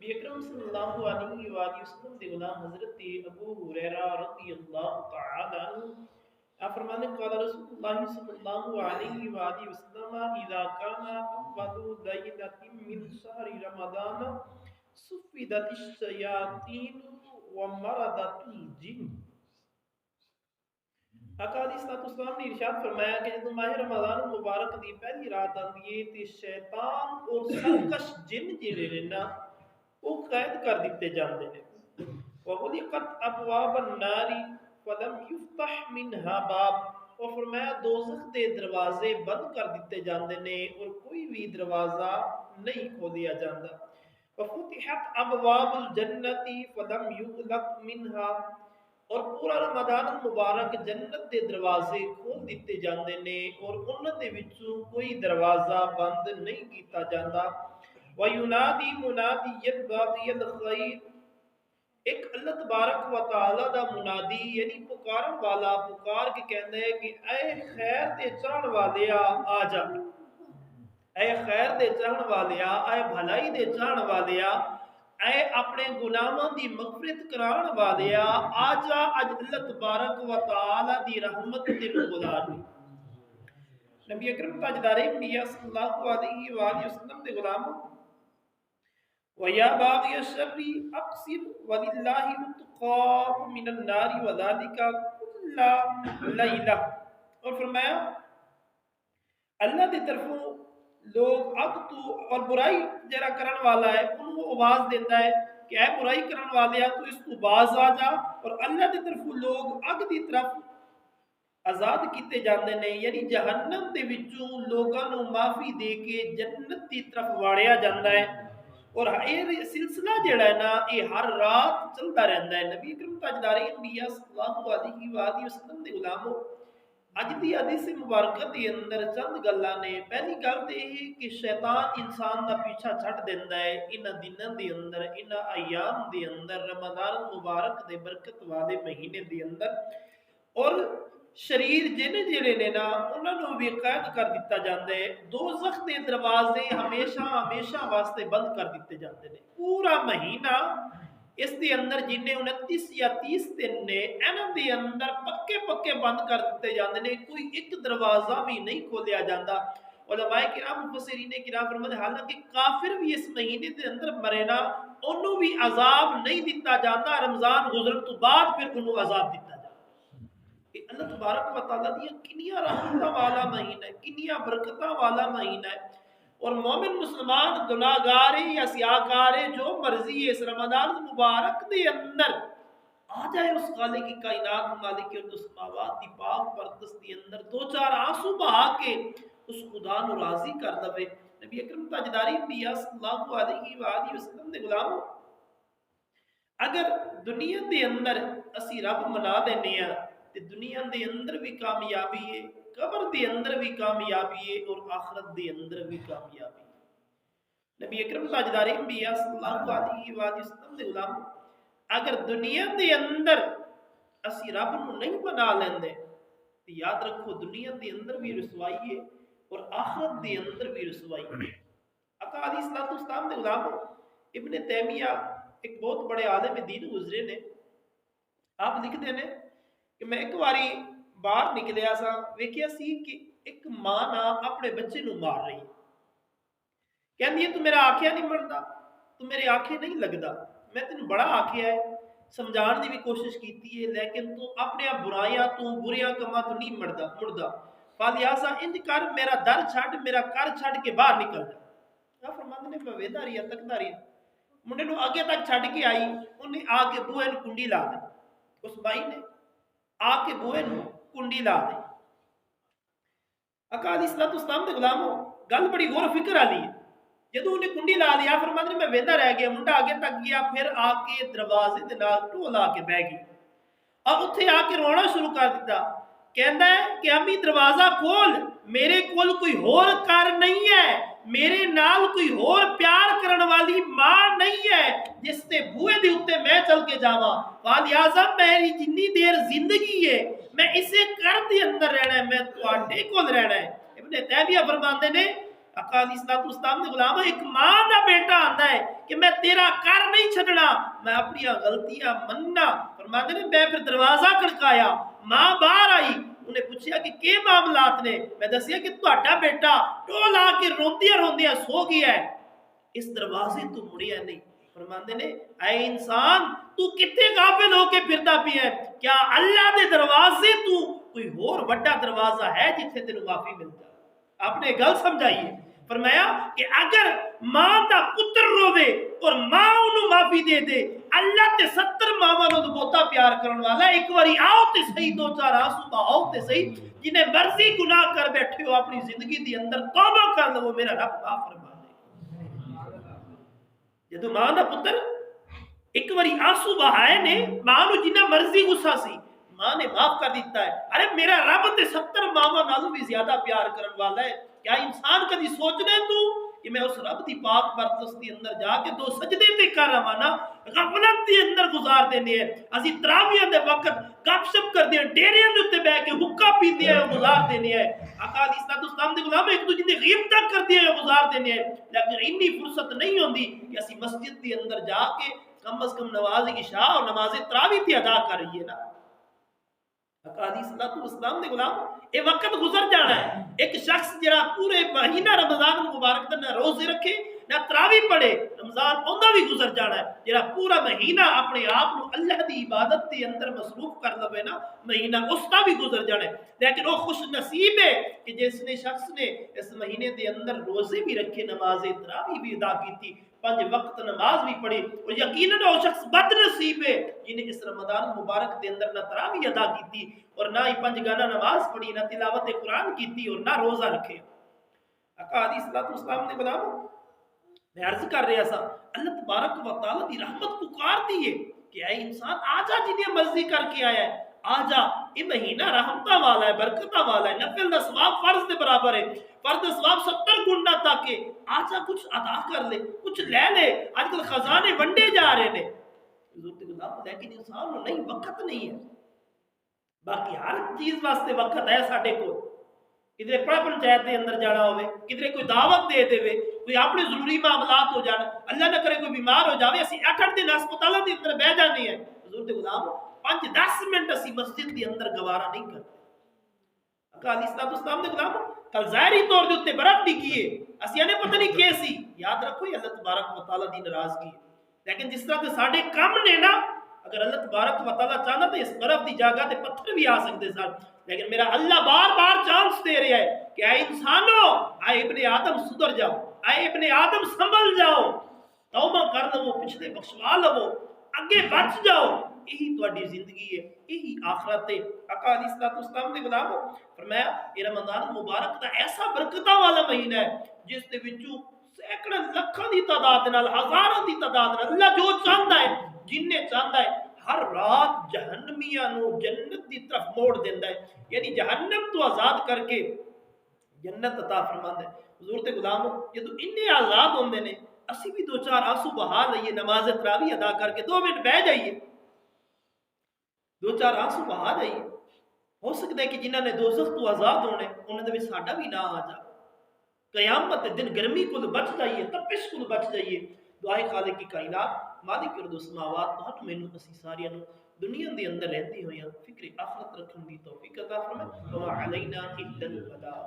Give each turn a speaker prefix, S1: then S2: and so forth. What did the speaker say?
S1: نبی اکرم صلی اللہ علیہ وآلہ وسلم دے غلام حضرت ابو ہریرہ رضی اللہ تعالی عنہ آپ فرمانے قال رسول اللہ صلی اللہ علیہ وآلہ وسلم اذا كان اول ليلة من شهر رمضان صفدت الشياطين ومردت الجن۔ آقا علیہ الصلوۃ والسلام نے ارشاد فرمایا کہ جب ماہ رمضان مبارک دی پہلی رات آندی ہے تے شیطان اور سرکش جن جڑے نے نا وہ قید کر دیتے جاندے نے۔ وغلقت ابواب النار فلم یفتح منها باب، اور فرمایا دوزخ دے دروازے بند کر دیتے جاندے نے اور کوئی بھی دروازہ نہیں کھولیا جاندا۔ وفتحت ابواب الجنت فلم یغلق منها، اور پورا رمضان المبارک جنت دے دروازے کھول دیتے جاندے نے اور انہاں دے وچوں کوئی دروازہ بند نہیں کیتا جاندا۔ وَيُنَادِي مُنَادِيًا بَاغِيَ الْخَيْرِ، ایک اللہ تبارک و تعالی دا منادی یعنی پکارن والا پکار کے کہندا ہے کہ اے خیر دے چاہن والیا آ جا، اے خیر دے چاہن والیا، اے بھلائی دے چاہن والیا، اے اپنے گناہاں دی مغفرت کران والیا آ جا، اج اللہ تبارک و تعالی دی رحمت تینوں بلا دی۔ نبی اکرم تاجدار انبیاء صلی اللہ علیہ وآلہ وسلم دے غلاموں وَيَا بَاغِيَ الشَّرِّ أَقْصِرْ وَلِلَّهِ الْإِتْقَاءُ مِنَ النَّارِ وَذَلِكَ كُلَّ لَيْلَةٍ، اور فرمایا اللہ دی طرفوں لوگ اب تو اور برائی جرا کرن والا ہے ان کو آواز دیتا ہے کہ اے برائی کرن والے تو اس کو باز آ جا، اور اللہ دی طرفوں لوگ اگ دی طرف آزاد کیتے جاندے نے، یعنی جہنم دے وچوں لوگاں نو معافی دے کے جنت دی طرف واڑیا جاندا ہے۔ اور یہ سلسلہ جڑا ہے نا یہ ہر رات چلتا رہتا ہے۔ نبی اکرم تاجدار انبیاء صلی اللہ علیہ وآلہ وسلم دے غلاموں اج دی حدیث مبارکہ دے اندر چند گلاں نے۔ پہلی گل تے یہ کہ شیطان انسان دا پیچھا چھڈ دیندا ہے انہاں دناں دے اندر، انہاں ایام دے اندر، رمضان مبارک دے برکت والے مہینے دے اندر، اور شریر جن جڑے نے نا انہاں نو بھی قید کر دیتا جاندا ہے۔ دوزخ دے دروازے ہمیشہ ہمیشہ واسطے بند کر دیتے جاندے نے۔ پورا مہینہ اس دے اندر جنہیں 29 یا 30 دن نے انہاں دے اندر پکے پکے بند کر دیتے جاندے نے، کوئی ایک دروازہ بھی نہیں کھولیا جاندا۔ علماء کرام مفسرین کرام فرماتے ہیں حالانکہ کافر بھی اس مہینے دے اندر مرے نا انہوں بھی عذاب نہیں دیتا جاتا، رمضان گزرن تو بعد پھر انہوں عذاب دیتا جاتا۔ کہ اللہ تبارک و تعالیٰ دیا کنیا رحمتہ والا مہینہ ہے، کنیا برکتہ والا مہینہ ہے، اور مومن مسلمان گناہگارے یا سیاہکارے جو مرضی ہے اس رمضان مبارک دے اندر آ جائے اس خالق کی کائنات مالک السماوات دی پاک پردس دی اندر دو چار آنسو بہا کے اس خدا نو راضی کر دے۔ نبی اکرم تاجدار انبیاء صلی اللہ علیہ وآلہ وسلم دے غلاموں اگر دنیا دے اندر اسی رب منا دینے ہیں تے دنیا دے اندر بھی کامیابی ہے، قبر دے اندر بھی کامیابی ہے، اور آخرت دے اندر بھی کامیابی ہے۔ نبی اکرم تاجدار انبیاء صلی اللہ علیہ وآلہ وسلم دے غلاموں اگر دنیا دے اندر اسی رب نو نہیں بنا لیندے تو یاد رکھو دنیا دے اندر بھی رسوائی ہے اور آخرت دے اندر بھی رسوائی ہے۔ آقا علیہ الصلوۃ والسلام دے غلاموں ابن تیمیہ ایک بہت بڑے عالم دین گزرے نے، آپ لکھتے ہیں کہ میں ایک باری باہر نکلیا سا ویکھیا سی کہ ایک ماں نا اپنے بچے نو مار رہی ہے، کہندی ہے تو میرا آکھیا نہیں مردا، تو میرے آکھے نہیں لگدا، میں تینوں بڑا آکھیا ہے سمجھان دی بھی کوشش کیتی ہے لیکن تو اپنے برائیاں تو بریاں کماں تو نہیں مردہ فالحاظہ انج کر میرا در چھڈ میرا کر چھڈ کے باہر نکل جا۔ آپ فرماتے نے میں ویدا رہی تکدا رہی منڈے نو اگے تک چھڈ کے آئی، انہیں آ کے بوئے نو کنڈی لا دی، اس بائی نے آ کے بوئے نو کنڈی لا دی۔ آقا علیہ الصلوۃ والسلام دے غلاموں گل بڑی غور و فکر والی ہے، جدوں انہیں کنڈی لا دیا فرماتے نے میں ویدا رہ گیا، منڈا آگے تک گیا، پھر آ کے دروازے دے نال ٹول آ کے بہ گئی اور اتھے آ کے رونا شروع کر دیتا، کہندا ہے کہ امی دروازہ کھول، میرے کول کوئی ہور کر نہیں ہے، میرے نال کوئی ہور پیار کرن والی ماں نہیں ہے جس تے بوئے دے اوتے میں چل کے جاواں، لہذا میری جنی دیر زندگی ہے میں اسے گھر دے اندر رہنا ہے، میں تواڈے کول رہنا ہے۔ ابن تیمیہ فرماندے نے آقا علیہ الصلوۃ والسلام نے غلام ایک ماں دا بیٹا آندا ہے کہ میں تیرا کر نہیں چھڈنا، میں اپنی غلطیاں مننا۔ فرماتے نے میں پھر دروازہ کھڑکایا، ماں باہر آئی، انہیں پوچھا کہ معاملات نے، میں دسیا کہ تہاڈا بیٹا ٹول آ کے روندیاں روندیاں سو گیا ہے، اس دروازے تو مڑیا نہیں۔ فرماندے نے اے انسان تو کتے غافل ہو کے پھردا پیا ہے، کیا اللہ دے دروازے تو کوئی اور بڑا دروازہ ہے جتھے تینوں معافی مل جائے؟ آپ نے گل سمجھائیے، فرمایا کہ اگر ماں دا پتر روے اور ماں انہوں معافی دے دے، اللہ تے 70 ماواں نوں بہتا پیار کرن والا، ایک واری آؤ تے صحیح، دو چار آنسو بہاؤ تے صحیح، جنہیں مرضی گناہ کر بیٹھے ہو اپنی زندگی دی اندر توبہ کر لو، میرا رب معاف فرما دے۔ جدو ماں دا پتر ایک واری آنسو بہائے نے، ماں نو جنہ مرضی غصہ سی، ماں نے معاف کر دیتا ہے۔ ارے میرا رب تے 70 ماواں نالوں بھی زیادہ پیار کرن والا ہے۔ کیا انسان کدی سوچنا ہے تو کہ میں اس رب دی پاک برکت دی اندر جا کے 2 سجدے تے کر رہا نا، غفلت دی اندر گزار دینے ہیں، اسی تراویح دے وقت گپ شپ کر دیا، ڈیریاں دے اوتے بیٹھ کے حکا پیندے ہیں، گزار دینے ہیں۔ آقا علیہ الصلوۃ والسلام دے غلام ایک دوجے دی غیبت کر دیا گزار دینے ہیں، لیکن اتنی فرصت نہیں ہوندی کہ اسی مسجد دی اندر جا کے کم از کم نماز عشاء اور نماز تراویح تے ادا کر رہی ہے نا۔ آقا علیہ الصلوۃ والسلام دے غلام یہ وقت گزر جانا ہے۔ ایک شخص جڑا پورے مہینہ رمضان مبارک دا نہ روزے رکھے نہ تراویح پڑھے، رمضان اوندا بھی گزر جانا ہے۔ جڑا پورا مہینہ اپنے آپ کو اللہ دی عبادت دے اندر مصروف کر لوے نا، مہینہ اس کا بھی گزر جانا ہے۔ لیکن وہ خوش نصیب ہے کہ جس نے شخص نے اس مہینے دے اندر روزے بھی رکھے، نماز تراویح بھی ادا کی، 5 وقت نماز بھی پڑھی، اور یقیناً وہ شخص بد نصیب ہے جنہیں اس رمضان مبارک دے اندر نہ تراویح ادا کی اور نہ ہی 5 گانا نماز پڑھی، نہ تلاوت قرآن کی اور نہ روزہ رکھے۔ آقا علیہ الصلوۃ والسلام نے غلام میں عرض کر رہا سا، اللہ تبارک و تعالیٰ دی رحمت پکار دی ہے کہ اے انسان آجا، جنہیں مرضی کر کے آیا ہے آجا، یہ مہینہ رحمتہ والا ہے، برکتہ والا ہے، نفل دا ثواب فرض دے برابر ہے، فرض دا ثواب 70 گنا تک ہے، آجا کچھ ادا کر لے، کچھ لے لے، آج کل خزانے ونڈے جا رہے ہیں، لیکن انسان نہیں، وقت نہیں ہے۔ باقی ہر چیز واسطے وقت ہے ساڈے کو، کدھر پڑھ پنچایت دے اندر جانا ہوئے، کدھر کوئی دعوت دے دے، کوئی اپنے ضروری معاملات ہو جانا، اللہ نہ کرے کوئی بیمار ہو جاوے، اسی 8 دن ہسپتالوں دے اندر بہ جانے ہیں، حضور دے غلام 5-10 منٹ اسی مسجد دے اندر گوارا نہیں کرتے۔ آقا علیہ الصلوۃ والسلام دے غلام کل ظاہری طور دے اوتے برف ڈگی ہے، اسی نے پتہ نہیں کیسی، یاد رکھو یہ اللہ تبارک و تعالیٰ دی ناراضگی ہے، لیکن جس طرح تے ساڈے کم نے نا، اگر اللہ تبارک و تعالیٰ چاہنا تو اس برف دی جگہ تے پتھر بھی آ سکتے سن، لیکن میرا اللہ بار بار چانس دے رہا ہے کہ اے انسانو، اے ابن آدم سدھر جاؤ، اے ابن آدم سنبھل جاؤ، توبہ کر لو، پچھلے بخشوا لو، اگے بچ جاؤ، یہی تہاڈی زندگی ہے، یہی آخرت ہے۔ آقا علیہ الصلوۃ والسلام نے غلام فرمایا یہ رمضان مبارک دا ایسا برکتاں والا مہینہ ہے جس دے وچوں سینکڑے لکھاں دی تعداد نال، ہزاراں دی تعداد نال اللہ جو چاہتا ہے، جنہیں چاہتا ہے، ہر رات جہنمیاں نو جنت دی طرف موڑ دیندا ہے، یعنی جہنم تو آزاد کر کے جنت عطا فرماندا ہے۔ حضور تے غلام جدوں انہیں آزاد ہوندے نے، اسی بھی 2-4 آنسو بہا لئیے، نماز تراویح ادا کر کے 2 منٹ بہ جائیے، 2-4 آنسو بہا جائیے، ہو سکتا ہے کہ جنہاں نے دوزخ تو آزاد ہونے انہاں دے وچ ساڈا بھی نہ آ جا، قیامت دن گرمی کو بچ جائیے، تپش کو بچ جائیے۔ دعائے خالق کی کائنات مالک ارض و سماوات تہانوں مینوں اسی ساریاں نوں دنیا دے اندر رہندی ہویاں فکر آخرت رکھن دی توفیق عطا فرمائے۔ وما علینا الا البلاغ۔